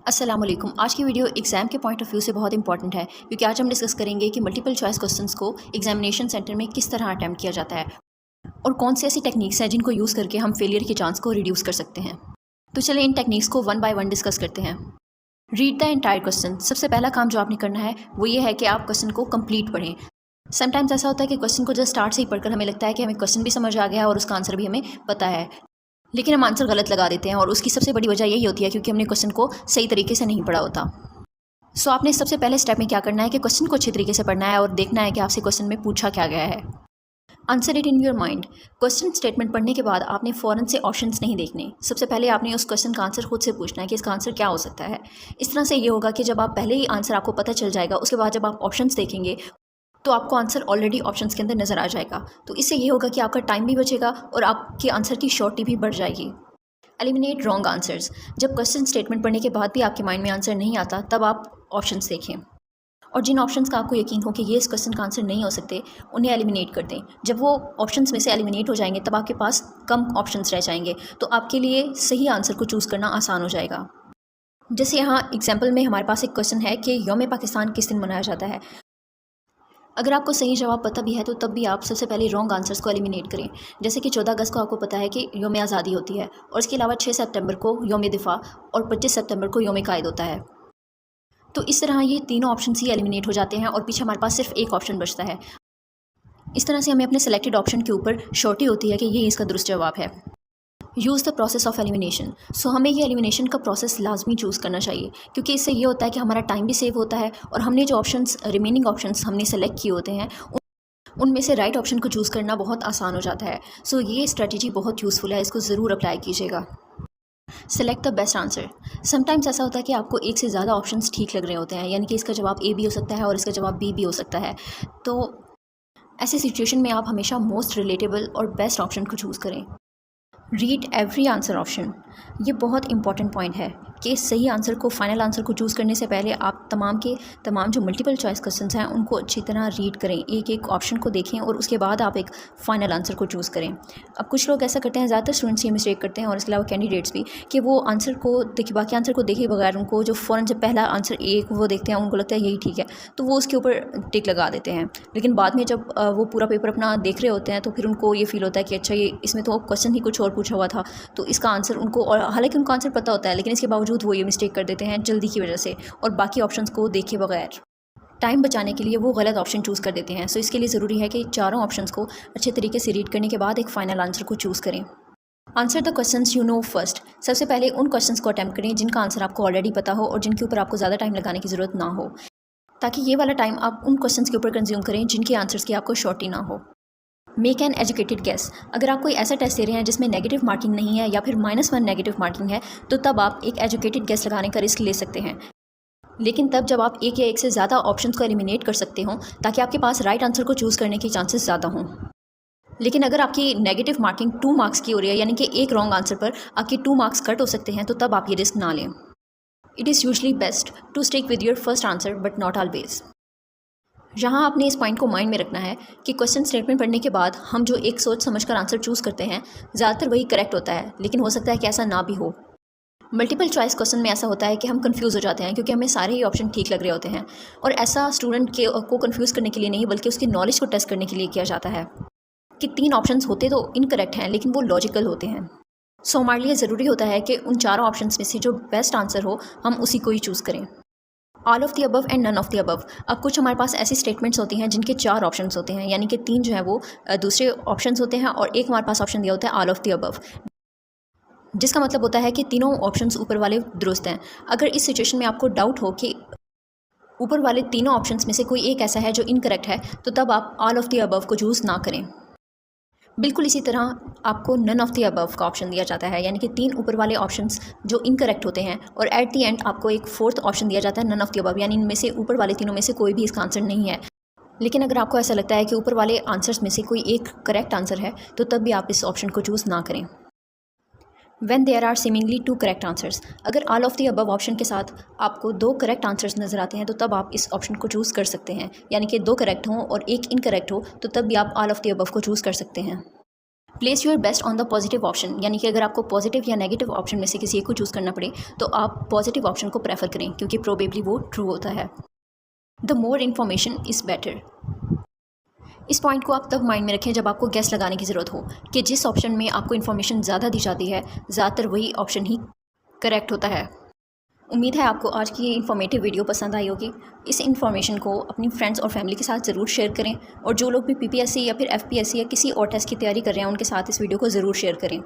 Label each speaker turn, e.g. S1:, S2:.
S1: अस्सलाम वालेकुम। आज की वीडियो एग्ज़ाम के पॉइंट ऑफ व्यू से बहुत इंपॉर्टेंट है क्योंकि आज हम डिस्कस करेंगे कि मल्टीपल चॉइस क्वेश्चंस को एग्जामिनेशन सेंटर में किस तरह अटैम्प्ट किया जाता है और कौन सी ऐसी टेक्निक्स हैं जिनको यूज़ करके हम फेलियर के चांस को रिड्यूस कर सकते हैं। तो चलिए इन टेक्निक्स को वन बाय वन डिस्कस करते हैं। Read the entire question. सबसे पहला काम जो आपने करना है वो ये है कि आप क्वेश्चन को कंप्लीट पढ़ें। समटाइम्स ऐसा होता है कि क्वेश्चन को जस्ट स्टार्ट से ही पढ़कर हमें लगता है कि हमें क्वेश्चन भी समझ आ गया है और उसका आंसर भी हमें पता है, लेकिन हम आंसर गलत लगा देते हैं और उसकी सबसे बड़ी वजह यही होती है क्योंकि हमने क्वेश्चन को सही तरीके से नहीं पढ़ा होता। सो आपने सबसे पहले स्टेप में क्या करना है कि क्वेश्चन को अच्छे तरीके से पढ़ना है और देखना है कि आपसे क्वेश्चन में पूछा क्या गया है। Answer it in your mind. Question statement पढ़ने के बाद आपने फ़ौरन से ऑप्शंस नहीं देखने। सबसे पहले आपने उस क्वेश्चन का आंसर खुद से पूछना है कि इसका आंसर क्या हो सकता है। इस तरह से ये होगा कि जब आप पहले ही आंसर आपको पता चल जाएगा, उसके बाद जब आप ऑप्शंस देखेंगे तो आपको आंसर ऑलरेडी ऑप्शंस के अंदर नज़र आ जाएगा। तो इससे ये होगा कि आपका टाइम भी बचेगा और आपके आंसर की शॉर्टी भी बढ़ जाएगी। Eliminate wrong answers. जब क्वेश्चन स्टेटमेंट पढ़ने के बाद भी आपके माइंड में आंसर नहीं आता तब आप ऑप्शंस देखें और जिन ऑप्शंस का आपको यकीन हो कि ये इस क्वेश्चन का आंसर नहीं हो सकते उन्हें एलिमिनेट कर दें। जब वो ऑप्शंस में से एलिमिनेट हो जाएंगे तब आपके पास कम ऑप्शंस रह जाएंगे, तो आपके लिए सही आंसर को चूज़ करना आसान हो जाएगा। जैसे यहाँ एग्जाम्पल में हमारे पास एक क्वेश्चन है कि यौम पाकिस्तान किस दिन मनाया जाता है। अगर आपको सही जवाब पता भी है तो तब भी आप सबसे पहले रॉन्ग आंसर्स को एलिमिनेट करें। जैसे कि 14 अगस्त को आपको पता है कि यौम आज़ादी होती है और इसके अलावा 6 सितंबर को यौम दिफा और 25 सितंबर को यौम कायद होता है। तो इस तरह ये तीनों ऑप्शन ही एलिमिनेट हो जाते हैं और पीछे हमारे पास सिर्फ एक ऑप्शन बचता है। इस तरह से हमें अपने सेलेक्टेड ऑप्शन के ऊपर श्योरिटी होती है कि ये इसका दुरुस्त जवाब है। Use the process of elimination. So हमें ये एलिमिनेशन का प्रोसेस लाजमी चूज़ करना चाहिए क्योंकि इससे ये होता है कि हमारा टाइम भी सेव होता है और हमने जो ऑप्शंस रिमेनिंग ऑप्शंस हमने सेलेक्ट किए होते हैं उनमें से राइट ऑप्शन को चूज़ करना बहुत आसान हो जाता है। सो ये स्ट्रेटजी बहुत यूज़फुल है, इसको ज़रूर अप्लाई कीजिएगा। Select the best answer. Sometimes ऐसा होता है कि आपको एक से ज़्यादा ऑप्शंस ठीक लग रहे होते हैं, यानी कि इसका जवाब ए भी हो सकता है और इसका जवाब बी भी हो सकता है। तो ऐसी सिचुएशन में आप हमेशा मोस्ट रिलेटेबल और बेस्ट ऑप्शन को चूज़ करें। Read every answer option. ये बहुत इंपॉर्टेंट पॉइंट है कि सही आंसर को, फाइनल आंसर को चूज़ करने से पहले आप तमाम के तमाम जो मल्टीपल चॉइस क्वेश्चंस हैं उनको अच्छी तरह रीड करें, एक एक ऑप्शन को देखें और उसके बाद आप एक फ़ाइनल आंसर को चूज़ करें। अब कुछ लोग ऐसा करते हैं, ज़्यादातर स्टूडेंट्स ये मिस्टेक करते हैं और इसके अलावा कैंडिडेट्स भी, कि वो आंसर को देखे, बाकी आंसर को देखे बगैर उनको जो फ़ौरन जब पहला आंसर एक वो देखते हैं उनको लगता है यही ठीक है तो वो उसके ऊपर टिक लगा देते हैं। लेकिन बाद में जब वो पूरा पेपर अपना देख रहे होते हैं तो फिर उनको ये फील होता है कि अच्छा ये इसमें तो क्वेश्चन ही कुछ और पूछा हुआ था, तो इसका आंसर उनको, और हालांकि उनको आंसर पता होता है लेकिन इसके बावजूद वो ये मिस्टेक कर देते हैं जल्दी की वजह से और बाकी ऑप्शंस को देखे बगैर टाइम बचाने के लिए वो गलत ऑप्शन चूज़ कर देते हैं। सो इसके लिए ज़रूरी है कि चारों ऑप्शंस को अच्छे तरीके से रीड करने के बाद एक फ़ाइनल आंसर को चूज़ करें। Answer the questions you know first. सबसे पहले उन क्वेश्चंस को अटैम्प्ट करें जिनका आंसर आपको ऑलरेडी पता हो और जिनके ऊपर आपको ज़्यादा टाइम लगाने की ज़रूरत ना हो, ताकि ये वाला टाइम आप उन क्वेश्चंस के ऊपर कंज्यूम करें जिनके आंसर्स की आपको शॉर्टी ना हो। Make an educated guess. अगर आप कोई ऐसा टेस्ट दे रहे हैं जिसमें नेगेटिव मार्किंग नहीं है या फिर -1 नेगेटिव मार्किंग है तो तब आप एक एजुकेटेड गेस लगाने का रिस्क ले सकते हैं, लेकिन तब जब आप एक या एक से ज़्यादा ऑप्शंस को एलिमिनेट कर सकते हों ताकि आपके पास राइट आंसर को चूज़ करने के चांसेस ज़्यादा हों। लेकिन अगर आपकी नेगेटिव मार्किंग 2 मार्क्स की हो रही है, यानी कि एक रॉन्ग आंसर पर आपके 2 मार्क्स कट हो सकते हैं, तो तब आप ये रिस्क ना लें। It is usually best to stick with your first answer but not always. यहाँ आपने इस पॉइंट को माइंड में रखना है कि क्वेश्चन स्टेटमेंट पढ़ने के बाद हम जो एक सोच समझकर आंसर चूज़ करते हैं ज़्यादातर वही करेक्ट होता है, लेकिन हो सकता है कि ऐसा ना भी हो। मल्टीपल चॉइस क्वेश्चन में ऐसा होता है कि हम कंफ्यूज हो जाते हैं क्योंकि हमें सारे ही ऑप्शन ठीक लग रहे होते हैं, और ऐसा स्टूडेंट को कंफ्यूज करने के लिए नहीं बल्कि उसकी नॉलेज को टेस्ट करने के लिए किया जाता है कि 3 ऑप्शंस होते तो इनकरेक्ट हैं लेकिन वो लॉजिकल होते हैं। सो हमारे लिए ज़रूरी होता है कि उन चारों ऑप्शंस में से जो बेस्ट आंसर हो हम उसी को ही चूज़ करें। All of the above and none of the above. अब कुछ हमारे पास ऐसी स्टेटमेंट्स होती हैं जिनके 4 ऑप्शंस होते हैं, यानी कि 3 जो है वो दूसरे ऑप्शंस होते हैं और एक हमारे पास ऑप्शन दिया होता है ऑल ऑफ द अबव, जिसका मतलब होता है कि तीनों ऑप्शंस ऊपर वाले दुरुस्त हैं। अगर इस सिचुएशन में आपको डाउट हो कि ऊपर वाले तीनों ऑप्शंस में से कोई एक ऐसा है जो इनकरेक्ट है तो तब आप ऑल ऑफ द अबव को चूज़ ना करें। बिल्कुल इसी तरह आपको नन ऑफ द अबव का ऑप्शन दिया जाता है, यानी कि 3 ऊपर वाले ऑप्शंस जो इनकरेक्ट होते हैं, और एट द एंड आपको एक 4th ऑप्शन दिया जाता है नन ऑफ द अबव, यानी इनमें से ऊपर वाले तीनों में से कोई भी इसका आंसर नहीं है। लेकिन अगर आपको ऐसा लगता है कि ऊपर वाले आंसर्स में से कोई एक करेक्ट आंसर है तो तब भी आप इस ऑप्शन को चूज़ ना करें। When there are seemingly 2 correct answers. अगर all of the above option के साथ आपको 2 करेक्ट आंसर्स नज़र आते हैं तो तब आप इस ऑप्शन को चूज़ कर सकते हैं, यानी कि 2 करेक्ट हों और एक इनकरेक्ट हो तो तब भी आप ऑल ऑफ द अबव को चूज़ कर सकते हैं। Place your best on the positive option, यानी कि अगर आपको पॉजिटिव या नेगेटिव ऑप्शन में से किसी एक को चूज़ करना पड़े तो आप पॉजिटिव ऑप्शन को प्रेफर करें, क्योंकि प्रोबेबली वो ट्रू होता है। The more information is better. इस पॉइंट को आप तब माइंड में रखें जब आपको गेस लगाने की ज़रूरत हो कि जिस ऑप्शन में आपको इन्फॉर्मेशन ज़्यादा दी जाती है, ज़्यादातर वही ऑप्शन ही करेक्ट होता है। उम्मीद है आपको आज की ये इन्फॉर्मेटिव वीडियो पसंद आई होगी। इस इन्फॉर्मेशन को अपनी फ्रेंड्स और फैमिली के साथ ज़रूर शेयर करें, और जो लोग भी पीपीएससी या फिर एफपीएससी या किसी और टेस्ट की तैयारी कर रहे हैं उनके साथ इस वीडियो को ज़रूर शेयर करें।